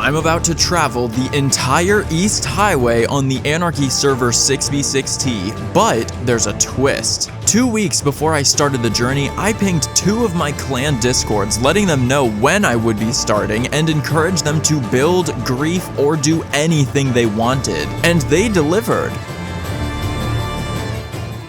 I'm about to travel the entire East Highway on the Anarchy server 6b6t, but there's a twist. 2 weeks before I started the journey, I pinged 2 of my clan discords, letting them know when I would be starting and encouraged them to build, grief, or do anything they wanted. And they delivered.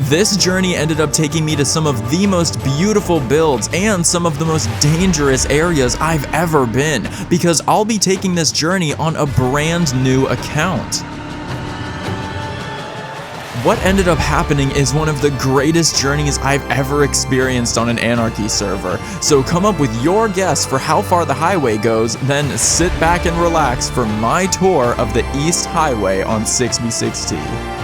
This journey ended up taking me to some of the most beautiful builds and some of the most dangerous areas I've ever been, because I'll be taking this journey on a brand new account. What ended up happening is one of the greatest journeys I've ever experienced on an Anarchy server, so come up with your guess for how far the highway goes, then sit back and relax for my tour of the East Highway on 6b6t.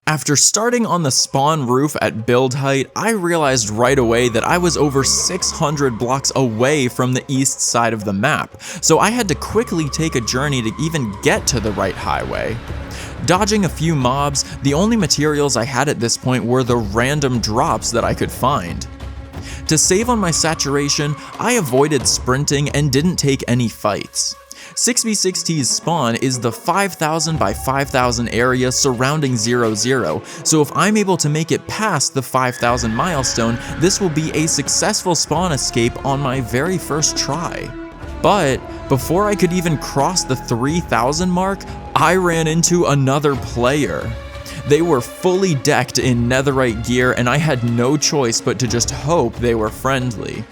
After starting on the spawn roof at build height, I realized right away that I was over 600 blocks away from the east side of the map, so I had to quickly take a journey to even get to the right highway. Dodging a few mobs, the only materials I had at this point were the random drops that I could find. To save on my saturation, I avoided sprinting and didn't take any fights. 6b6t's spawn is the 5,000 by 5,000 area surrounding 0-0, so if I'm able to make it past the 5,000 milestone, this will be a successful spawn escape on my very first try. But before I could even cross the 3,000 mark, I ran into another player. They were fully decked in netherite gear and I had no choice but to just hope they were friendly.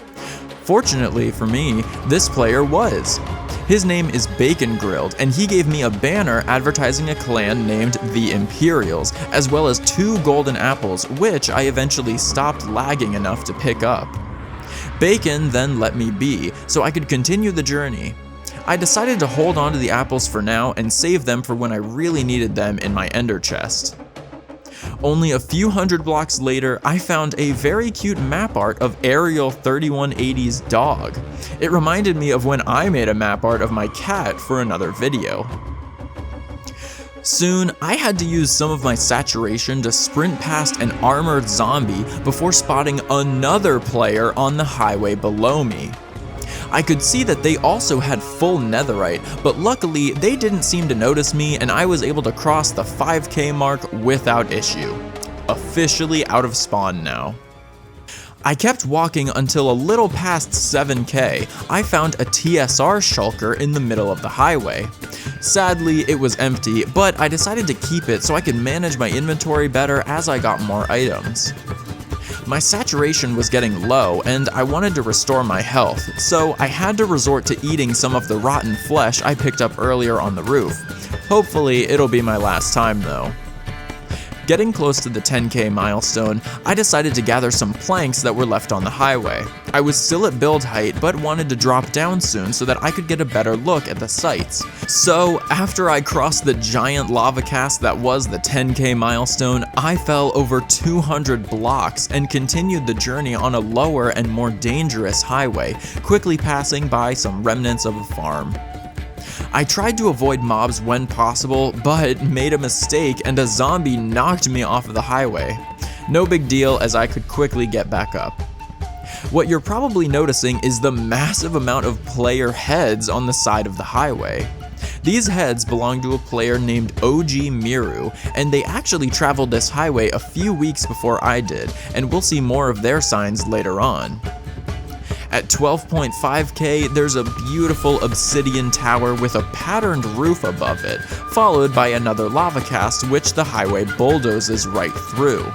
Fortunately for me, this player was. His name is Bacon Grilled, and he gave me a banner advertising a clan named the Imperials, as well as 2 golden apples, which I eventually stopped lagging enough to pick up. Bacon then let me be, so I could continue the journey. I decided to hold on to the apples for now and save them for when I really needed them in my ender chest. Only a few hundred blocks later, I found a very cute map art of Ariel 3180's dog. It reminded me of when I made a map art of my cat for another video. Soon, I had to use some of my saturation to sprint past an armored zombie before spotting another player on the highway below me. I could see that they also had full netherite, but luckily they didn't seem to notice me and I was able to cross the 5k mark without issue. Officially out of spawn now. I kept walking until a little past 7k. I found a TSR shulker in the middle of the highway. Sadly, it was empty, but I decided to keep it so I could manage my inventory better as I got more items. My saturation was getting low and I wanted to restore my health, so I had to resort to eating some of the rotten flesh I picked up earlier on the roof. Hopefully it'll be my last time though. Getting close to the 10k milestone, I decided to gather some planks that were left on the highway. I was still at build height, but wanted to drop down soon so that I could get a better look at the sights. So, after I crossed the giant lava cast that was the 10k milestone, I fell over 200 blocks and continued the journey on a lower and more dangerous highway, quickly passing by some remnants of a farm. I tried to avoid mobs when possible, but made a mistake and a zombie knocked me off of the highway. No big deal as I could quickly get back up. What you're probably noticing is the massive amount of player heads on the side of the highway. These heads belong to a player named OG Miru, and they actually traveled this highway a few weeks before I did, and we'll see more of their signs later on. At 12.5k, there's a beautiful obsidian tower with a patterned roof above it, followed by another lava cast which the highway bulldozes right through.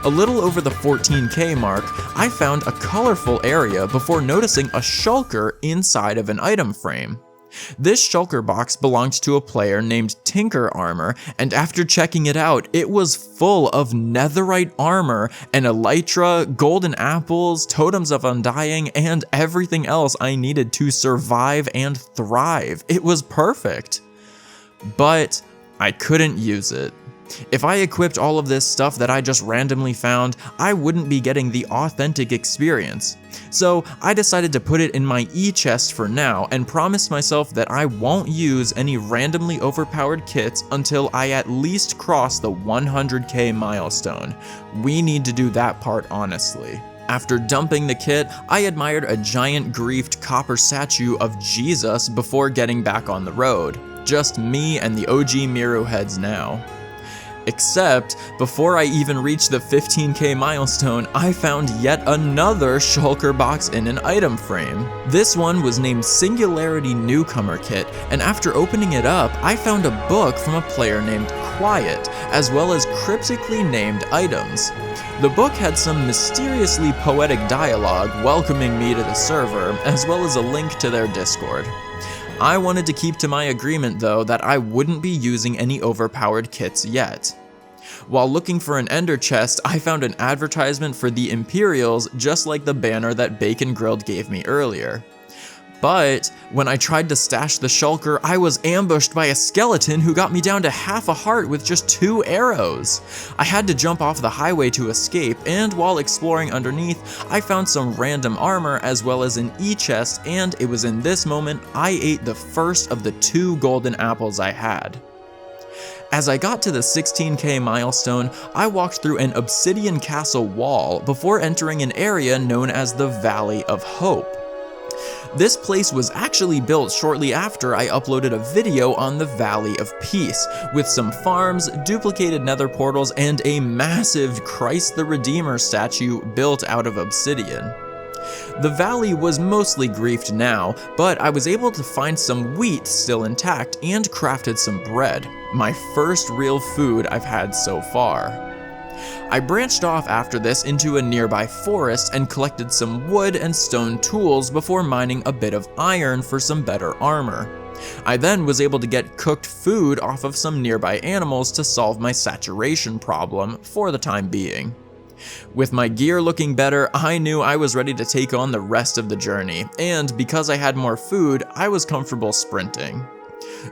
A little over the 14k mark, I found a colorful area before noticing a shulker inside of an item frame. This shulker box belonged to a player named Tinker Armor, and after checking it out, it was full of netherite armor and elytra, golden apples, totems of undying, and everything else I needed to survive and thrive. It was perfect. But I couldn't use it. If I equipped all of this stuff that I just randomly found, I wouldn't be getting the authentic experience. So I decided to put it in my e-chest for now and promised myself that I won't use any randomly overpowered kits until I at least cross the 100k milestone. We need to do that part honestly. After dumping the kit, I admired a giant griefed copper statue of Jesus before getting back on the road. Just me and the OG Miru heads now. Except, before I even reached the 15k milestone, I found yet another shulker box in an item frame. This one was named Singularity Newcomer Kit, and after opening it up, I found a book from a player named Quiet, as well as cryptically named items. The book had some mysteriously poetic dialogue welcoming me to the server, as well as a link to their Discord. I wanted to keep to my agreement though that I wouldn't be using any overpowered kits yet. While looking for an ender chest, I found an advertisement for the Imperials just like the banner that Bacon Grilled gave me earlier. But when I tried to stash the shulker, I was ambushed by a skeleton who got me down to half a heart with just 2 arrows. I had to jump off the highway to escape, and while exploring underneath, I found some random armor as well as an e-chest, and it was in this moment I ate the first of the 2 golden apples I had. As I got to the 16k milestone, I walked through an obsidian castle wall before entering an area known as the Valley of Hope. This place was actually built shortly after I uploaded a video on the Valley of Peace, with some farms, duplicated nether portals, and a massive Christ the Redeemer statue built out of obsidian. The valley was mostly griefed now, but I was able to find some wheat still intact and crafted some bread, my first real food I've had so far. I branched off after this into a nearby forest and collected some wood and stone tools before mining a bit of iron for some better armor. I then was able to get cooked food off of some nearby animals to solve my saturation problem for the time being. With my gear looking better, I knew I was ready to take on the rest of the journey, and because I had more food, I was comfortable sprinting.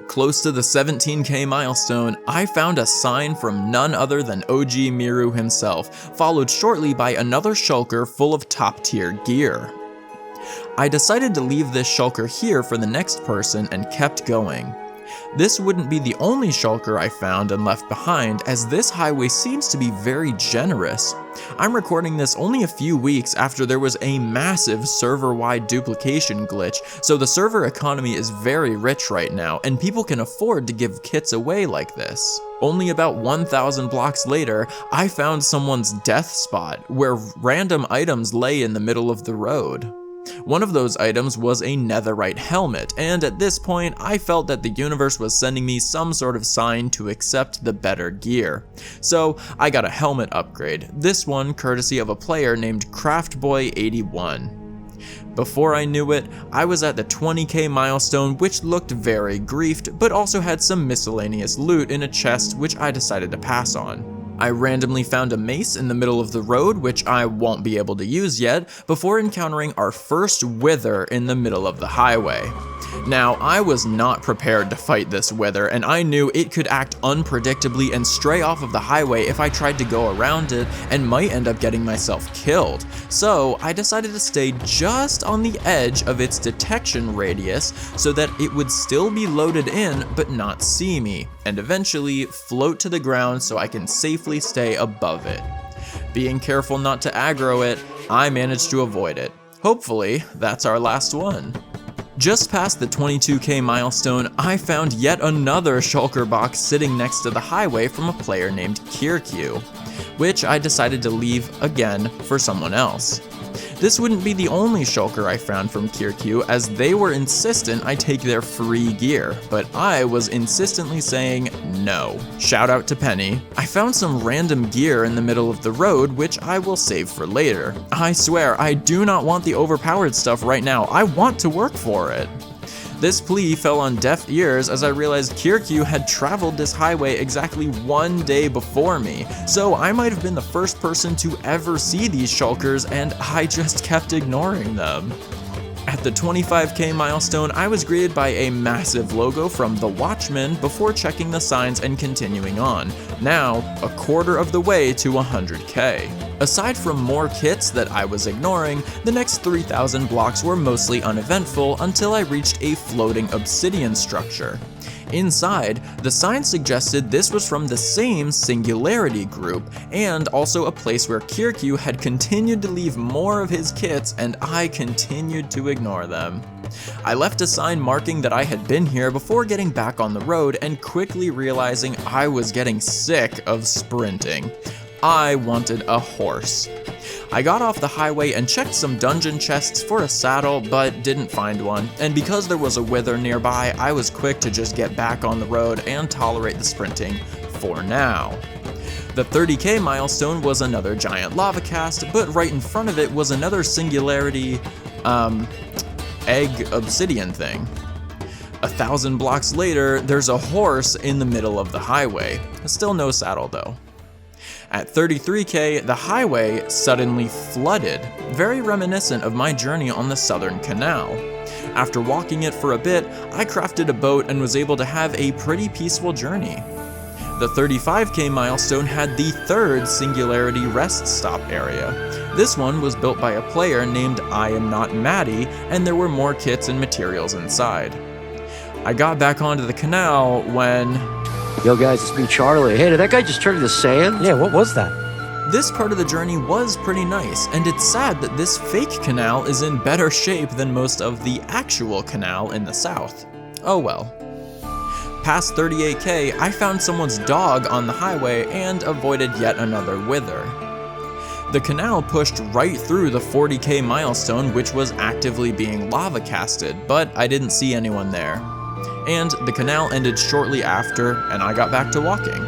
Close to the 17k milestone, I found a sign from none other than OG Miru himself, followed shortly by another shulker full of top tier gear. I decided to leave this shulker here for the next person and kept going. This wouldn't be the only shulker I found and left behind, as this highway seems to be very generous. I'm recording this only a few weeks after there was a massive server-wide duplication glitch, so the server economy is very rich right now, and people can afford to give kits away like this. Only about 1,000 blocks later, I found someone's death spot, where random items lay in the middle of the road. One of those items was a netherite helmet, and at this point I felt that the universe was sending me some sort of sign to accept the better gear. So I got a helmet upgrade, this one courtesy of a player named Craftboy81. Before I knew it, I was at the 20k milestone, which looked very griefed, but also had some miscellaneous loot in a chest which I decided to pass on. I randomly found a mace in the middle of the road, which I won't be able to use yet, before encountering our first wither in the middle of the highway. Now, I was not prepared to fight this wither, and I knew it could act unpredictably and stray off of the highway if I tried to go around it, and might end up getting myself killed. So I decided to stay just on the edge of its detection radius so that it would still be loaded in but not see me, and eventually float to the ground so I can safely stay above it. Being careful not to aggro it, I managed to avoid it. Hopefully, that's our last one. Just past the 22k milestone, I found yet another shulker box sitting next to the highway from a player named Kirkyu, which I decided to leave again for someone else. This wouldn't be the only shulker I found from Kirkyu, as they were insistent I take their free gear, but I was insistently saying no. Shout out to Penny. I found some random gear in the middle of the road, which I will save for later. I swear, I do not want the overpowered stuff right now. I want to work for it. This plea fell on deaf ears as I realized Kirkyu had traveled this highway exactly one day before me, so I might have been the first person to ever see these shulkers, and I just kept ignoring them. At the 25k milestone, I was greeted by a massive logo from The Watchman before checking the signs and continuing on, now a quarter of the way to 100k. Aside from more kits that I was ignoring, the next 3,000 blocks were mostly uneventful until I reached a floating obsidian structure. Inside, the sign suggested this was from the same Singularity group, and also a place where Kirkyu had continued to leave more of his kits, and I continued to ignore them. I left a sign marking that I had been here before getting back on the road and quickly realizing I was getting sick of sprinting. I wanted a horse. I got off the highway and checked some dungeon chests for a saddle, but didn't find one, and because there was a wither nearby, I was quick to just get back on the road and tolerate the sprinting for now. The 30k milestone was another giant lava cast, but right in front of it was another Singularity, egg obsidian thing. 1,000 blocks later, there's a horse in the middle of the highway. Still no saddle though. At 33k, the highway suddenly flooded, very reminiscent of my journey on the Southern Canal. After walking it for a bit, I crafted a boat and was able to have a pretty peaceful journey. The 35k milestone had the third Singularity rest stop area. This one was built by a player named I Am Not Maddie, and there were more kits and materials inside. I got back onto the canal when... Yo guys, it's me, Charlie. Hey, did that guy just turn into sand? Yeah, what was that? This part of the journey was pretty nice, and it's sad that this fake canal is in better shape than most of the actual canal in the south. Oh well. Past 38k, I found someone's dog on the highway and avoided yet another wither. The canal pushed right through the 40k milestone, which was actively being lava casted, but I didn't see anyone there. And the canal ended shortly after, and I got back to walking.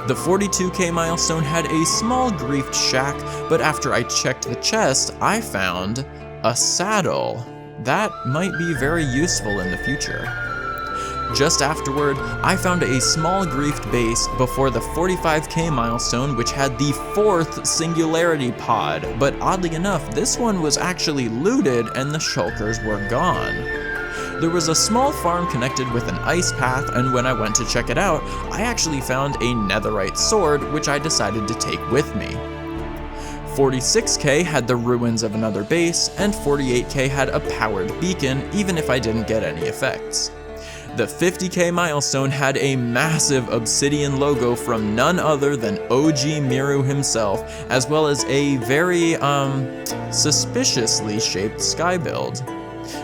The 42k milestone had a small griefed shack, but after I checked the chest, I found a saddle. That might be very useful in the future. Just afterward, I found a small griefed base before the 45k milestone, which had the fourth Singularity pod, but oddly enough, this one was actually looted and the shulkers were gone. There was a small farm connected with an ice path, and when I went to check it out, I actually found a netherite sword, which I decided to take with me. 46k had the ruins of another base, and 48k had a powered beacon, even if I didn't get any effects. The 50k milestone had a massive obsidian logo from none other than OG Miru himself, as well as a very, suspiciously shaped sky build.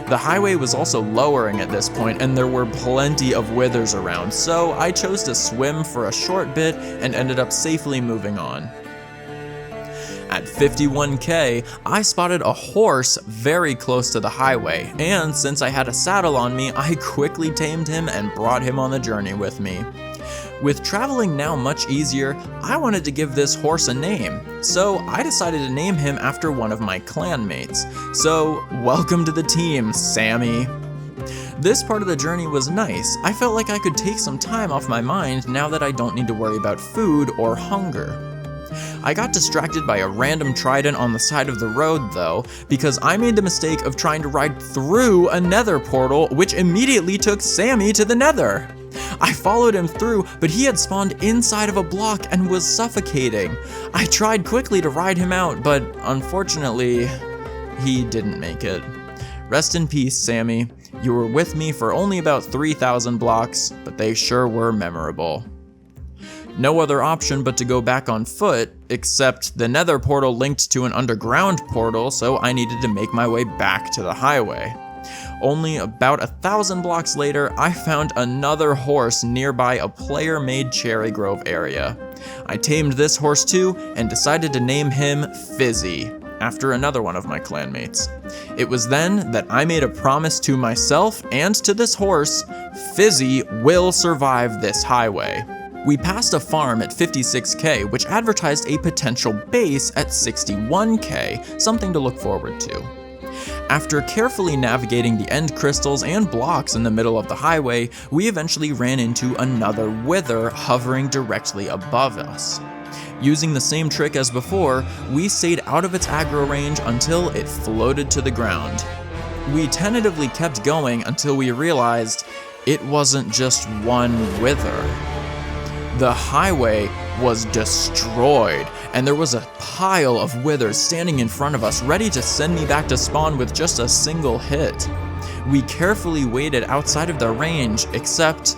The highway was also lowering at this point, and there were plenty of withers around, so I chose to swim for a short bit and ended up safely moving on. At 51k, I spotted a horse very close to the highway, and since I had a saddle on me, I quickly tamed him and brought him on the journey with me. With traveling now much easier, I wanted to give this horse a name, so I decided to name him after one of my clanmates. So, welcome to the team, Sammy. This part of the journey was nice. I felt like I could take some time off my mind now that I don't need to worry about food or hunger. I got distracted by a random trident on the side of the road though, because I made the mistake of trying to ride through a nether portal, which immediately took Sammy to the nether. I followed him through, but he had spawned inside of a block and was suffocating. I tried quickly to ride him out, but unfortunately, he didn't make it. Rest in peace, Sammy. You were with me for only about 3,000 blocks, but they sure were memorable. No other option but to go back on foot, except the nether portal linked to an underground portal, so I needed to make my way back to the highway. Only about 1,000 blocks later, I found another horse nearby a player-made Cherry Grove area. I tamed this horse too, and decided to name him Fizzy, after another one of my clanmates. It was then that I made a promise to myself and to this horse: Fizzy will survive this highway. We passed a farm at 56k, which advertised a potential base at 61k, something to look forward to. After carefully navigating the end crystals and blocks in the middle of the highway, we eventually ran into another wither hovering directly above us. Using the same trick as before, we stayed out of its aggro range until it floated to the ground. We tentatively kept going until we realized it wasn't just one wither. The highway was destroyed, and there was a pile of withers standing in front of us, ready to send me back to spawn with just a single hit. We carefully waited outside of their range, except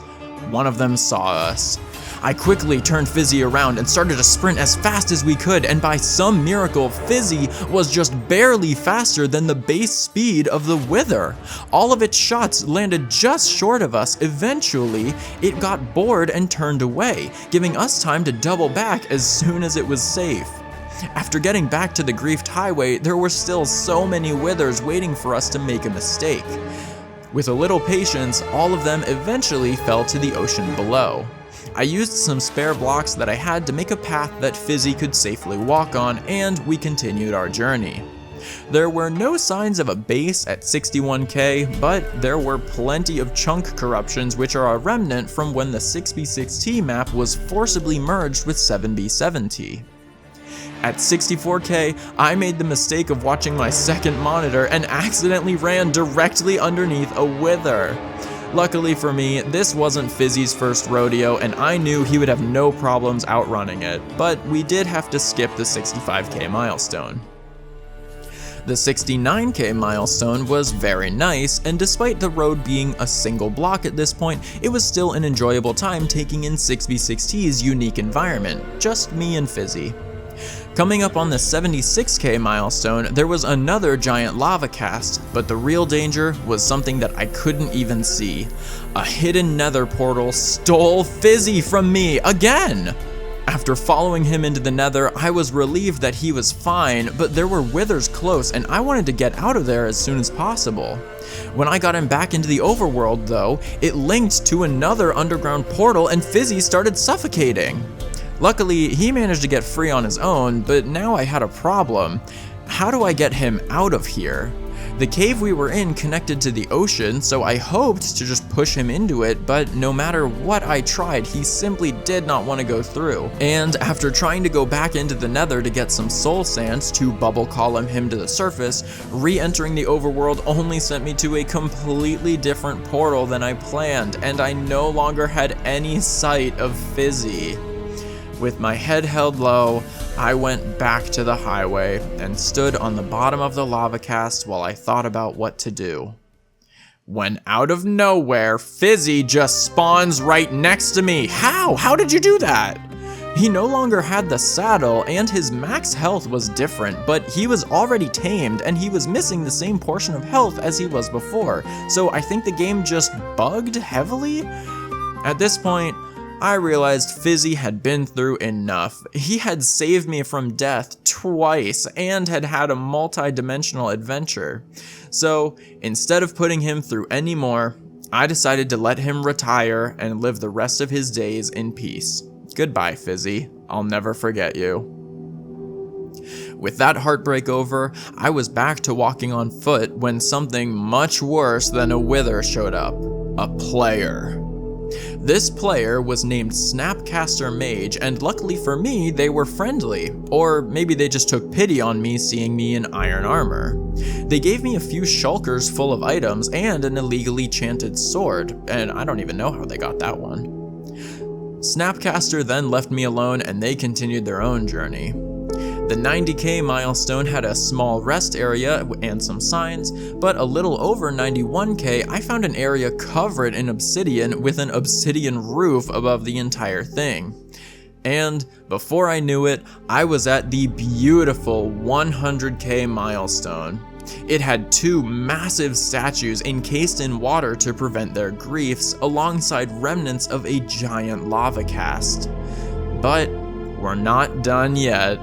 one of them saw us. I quickly turned Fizzy around and started to sprint as fast as we could, and by some miracle, Fizzy was just barely faster than the base speed of the Wither. All of its shots landed just short of us. Eventually, it got bored and turned away, giving us time to double back as soon as it was safe. After getting back to the Griefed Highway, there were still so many Withers waiting for us to make a mistake. With a little patience, all of them eventually fell to the ocean below. I used some spare blocks that I had to make a path that Fizzy could safely walk on, and we continued our journey. There were no signs of a base at 61k, but there were plenty of chunk corruptions, which are a remnant from when the 6b6t map was forcibly merged with 7b7t. At 64k, I made the mistake of watching my second monitor and accidentally ran directly underneath a Wither. Luckily for me, this wasn't Fizzy's first rodeo, and I knew he would have no problems outrunning it, but we did have to skip the 65k milestone. The 69k milestone was very nice, and despite the road being a single block at this point, it was still an enjoyable time taking in 6b6t's unique environment, just me and Fizzy. Coming up on the 76k milestone, there was another giant lava cast, but the real danger was something that I couldn't even see. A hidden nether portal stole Fizzy from me again! After following him into the nether, I was relieved that he was fine, but there were Withers close and I wanted to get out of there as soon as possible. When I got him back into the overworld though, it linked to another underground portal and Fizzy started suffocating. Luckily, he managed to get free on his own, but now I had a problem. How do I get him out of here? The cave we were in connected to the ocean, so I hoped to just push him into it, but no matter what I tried, he simply did not want to go through. And after trying to go back into the nether to get some soul sands to bubble column him to the surface, re-entering the overworld only sent me to a completely different portal than I planned, and I no longer had any sight of Fizzy. With my head held low, I went back to the highway and stood on the bottom of the lava cast while I thought about what to do. When out of nowhere, Fizzy just spawns right next to me. How? How did you do that? He no longer had the saddle and his max health was different, but he was already tamed and he was missing the same portion of health as he was before, so I think the game just bugged heavily? At this point, I realized Fizzy had been through enough. He had saved me from death twice and had had a multi-dimensional adventure. So instead of putting him through any more, I decided to let him retire and live the rest of his days in peace. Goodbye, Fizzy. I'll never forget you. With that heartbreak over, I was back to walking on foot when something much worse than a Wither showed up. A player. This player was named Snapcaster Mage, and luckily for me, they were friendly. Or maybe they just took pity on me seeing me in iron armor. They gave me a few shulkers full of items and an illegally chanted sword, and I don't even know how they got that one. Snapcaster then left me alone and they continued their own journey. The 90k milestone had a small rest area and some signs, but a little over 91k I found an area covered in obsidian with an obsidian roof above the entire thing. And before I knew it, I was at the beautiful 100k milestone. It had two massive statues encased in water to prevent their griefs, alongside remnants of a giant lava cast. But we're not done yet.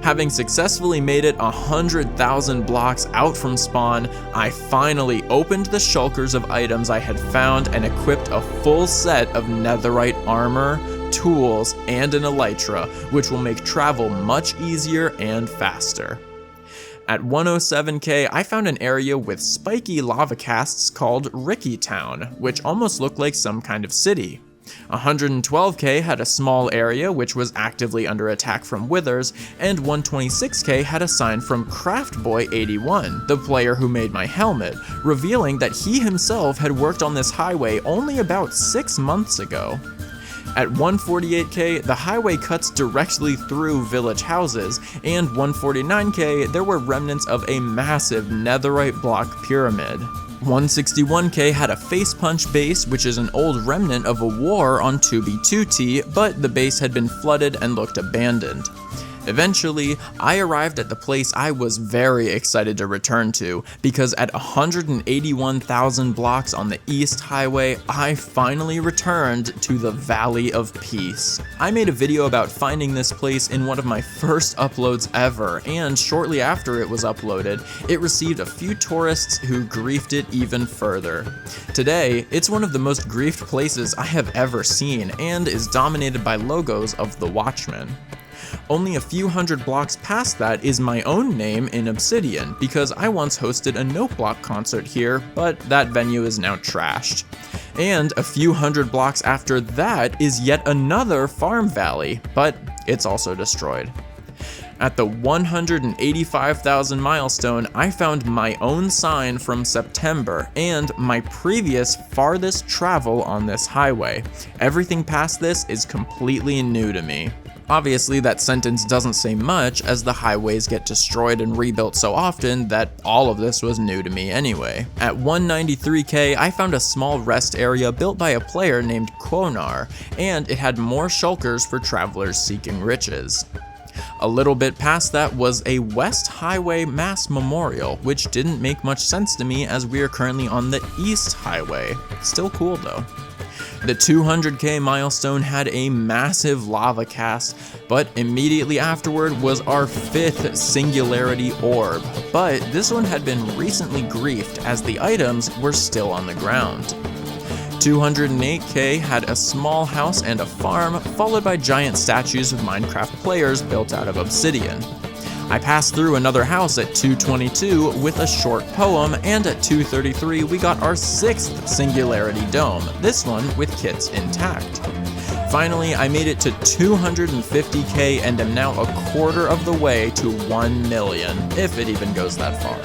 Having successfully made it 100,000 blocks out from spawn, I finally opened the shulkers of items I had found and equipped a full set of netherite armor, tools, and an elytra, which will make travel much easier and faster. At 107k, I found an area with spiky lava casts called Ricky Town, which almost looked like some kind of city. 112k had a small area which was actively under attack from Withers, and 126k had a sign from Craftboy81, the player who made my helmet, revealing that he himself had worked on this highway only about 6 months ago. At 148k, the highway cuts directly through village houses, and 149k, there were remnants of a massive netherite block pyramid. 161K had a face punch base, which is an old remnant of a war on 6b6t, but the base had been flooded and looked abandoned. Eventually, I arrived at the place I was very excited to return to, because at 181,000 blocks on the East Highway, I finally returned to the Valley of Peace. I made a video about finding this place in one of my first uploads ever, and shortly after it was uploaded, it received a few tourists who griefed it even further. Today, it's one of the most griefed places I have ever seen, and is dominated by logos of the Watchmen. Only a few hundred blocks past that is my own name in Obsidian, because I once hosted a Note Block concert here, but that venue is now trashed. And a few hundred blocks after that is yet another farm valley, but it's also destroyed. At the 185,000 milestone, I found my own sign from September, and my previous farthest travel on this highway. Everything past this is completely new to me. Obviously, that sentence doesn't say much, as the highways get destroyed and rebuilt so often that all of this was new to me anyway. At 193K, I found a small rest area built by a player named Quonar, and it had more shulkers for travelers seeking riches. A little bit past that was a West Highway mass memorial, which didn't make much sense to me as we are currently on the East Highway. Still cool though. The 200K milestone had a massive lava cast, but immediately afterward was our 5th singularity orb, but this one had been recently griefed as the items were still on the ground. 208K had a small house and a farm, followed by giant statues of Minecraft players built out of obsidian. I passed through another house at 222 with a short poem, and at 233 we got our 6th singularity dome, this one with kits intact. Finally, I made it to 250K and am now a quarter of the way to 1 million, if it even goes that far.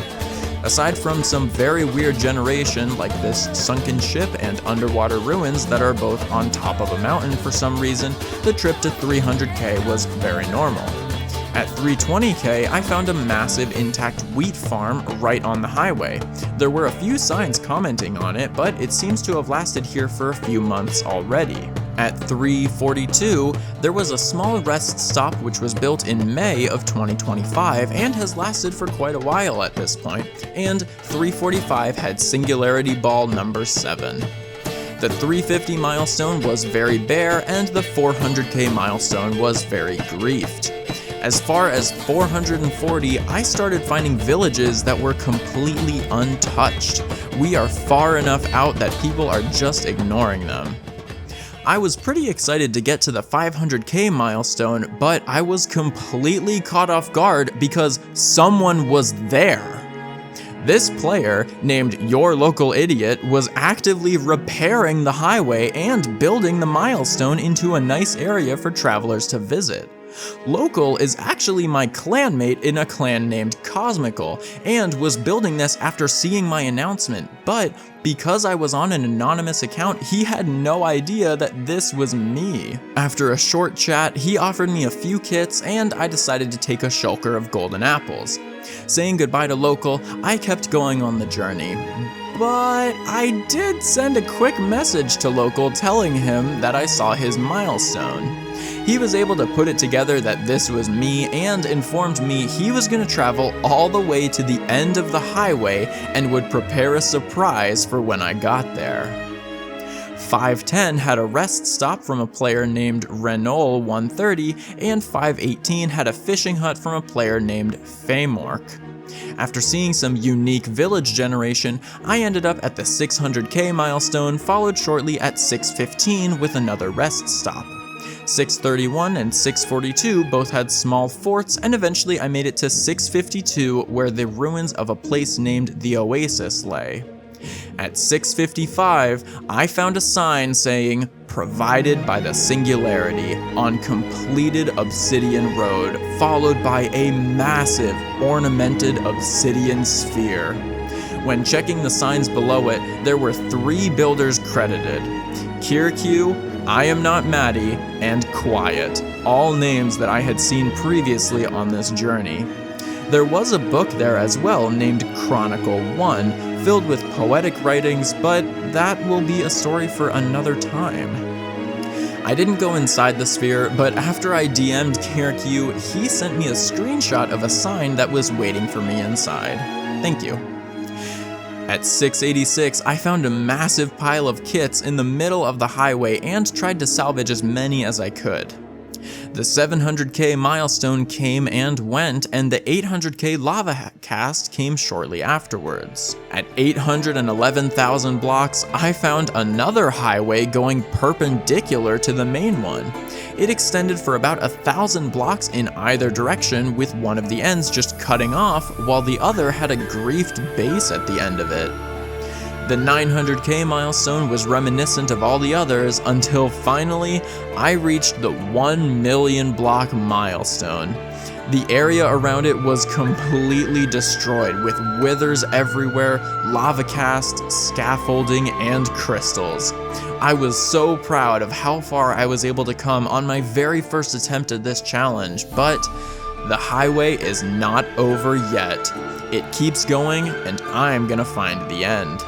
Aside from some very weird generation like this sunken ship and underwater ruins that are both on top of a mountain for some reason, the trip to 300K was very normal. At 320K, I found a massive intact wheat farm right on the highway. There were a few signs commenting on it, but it seems to have lasted here for a few months already. At 342, there was a small rest stop which was built in May of 2025 and has lasted for quite a while at this point, and 345 had Singularity Ball number 7. The 350 milestone was very bare, and the 400K milestone was very griefed. As far as 440, I started finding villages that were completely untouched. We are far enough out that people are just ignoring them. I was pretty excited to get to the 500K milestone, but I was completely caught off guard because someone was there. This player, named Your Local Idiot, was actively repairing the highway and building the milestone into a nice area for travelers to visit. Local is actually my clanmate in a clan named Cosmical, and was building this after seeing my announcement, but because I was on an anonymous account, he had no idea that this was me. After a short chat, he offered me a few kits, and I decided to take a shulker of golden apples. Saying goodbye to Local, I kept going on the journey. But I did send a quick message to Local telling him that I saw his milestone. He was able to put it together that this was me and informed me he was going to travel all the way to the end of the highway and would prepare a surprise for when I got there. 510 had a rest stop from a player named Renault 130, and 518 had a fishing hut from a player named Famork. After seeing some unique village generation, I ended up at the 600K milestone, followed shortly at 615 with another rest stop. 631 and 642 both had small forts, and eventually I made it to 652 where the ruins of a place named the Oasis lay. At 655, I found a sign saying, "Provided by the Singularity," on completed obsidian road, followed by a massive ornamented obsidian sphere. When checking the signs below it, there were 3 builders credited: Kirku, I Am Not Maddie, and Quiet, all names that I had seen previously on this journey. There was a book there as well named Chronicle 1, filled with poetic writings, but that will be a story for another time. I didn't go inside the sphere, but after I DM'd KRQ, he sent me a screenshot of a sign that was waiting for me inside. Thank you. At 686, I found a massive pile of kits in the middle of the highway and tried to salvage as many as I could. The 700k milestone came and went, and the 800k lava cast came shortly afterwards. At 811,000 blocks, I found another highway going perpendicular to the main one. It extended for about 1,000 blocks in either direction, with one of the ends just cutting off, while the other had a griefed base at the end of it. The 900k milestone was reminiscent of all the others until finally I reached the 1 million block milestone. The area around it was completely destroyed with withers everywhere, lava casts, scaffolding, and crystals. I was so proud of how far I was able to come on my very first attempt at this challenge, but the highway is not over yet. It keeps going, and I'm gonna find the end.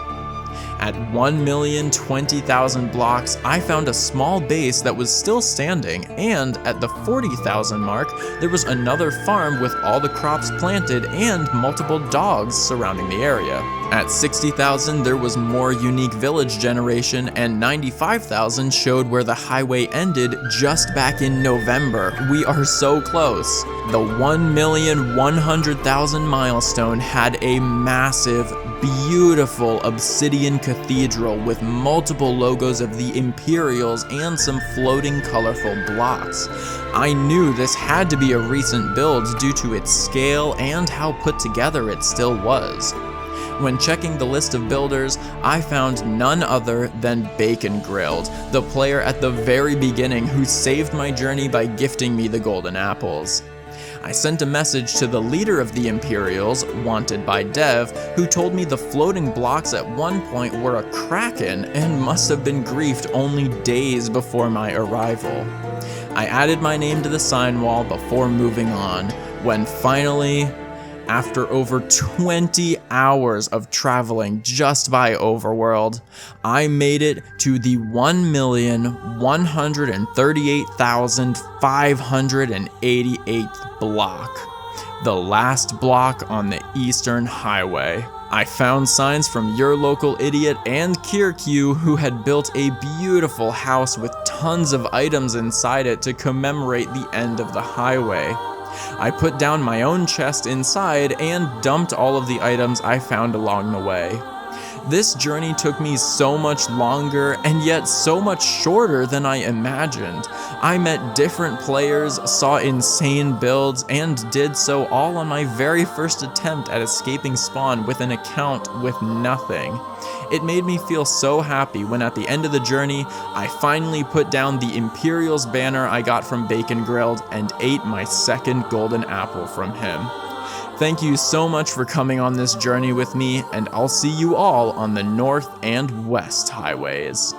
At 1,020,000 blocks, I found a small base that was still standing, and at the 40,000 mark, there was another farm with all the crops planted and multiple dogs surrounding the area. At 60,000, there was more unique village generation, and 95,000 showed where the highway ended just back in November. We are so close. The 1,100,000 milestone had a massive, beautiful obsidian cathedral with multiple logos of the Imperials and some floating colorful blocks. I knew this had to be a recent build due to its scale and how put together it still was. When checking the list of builders, I found none other than Bacon Grilled, the player at the very beginning who saved my journey by gifting me the golden apples. I sent a message to the leader of the Imperials, wanted by Dev, who told me the floating blocks at one point were a kraken and must have been griefed only days before my arrival. I added my name to the sign wall before moving on, when finally, after over 20 hours of traveling just by Overworld, I made it to the 1,138,588th block, the last block on the Eastern Highway. I found signs from your local idiot and KRQ, who had built a beautiful house with tons of items inside it to commemorate the end of the highway. I put down my own chest inside and dumped all of the items I found along the way. This journey took me so much longer and yet so much shorter than I imagined. I met different players, saw insane builds, and did so all on my very first attempt at escaping spawn with an account with nothing. It made me feel so happy when at the end of the journey, I finally put down the Imperials banner I got from Bacon Grilled and ate my second golden apple from him. Thank you so much for coming on this journey with me, and I'll see you all on the North and West highways.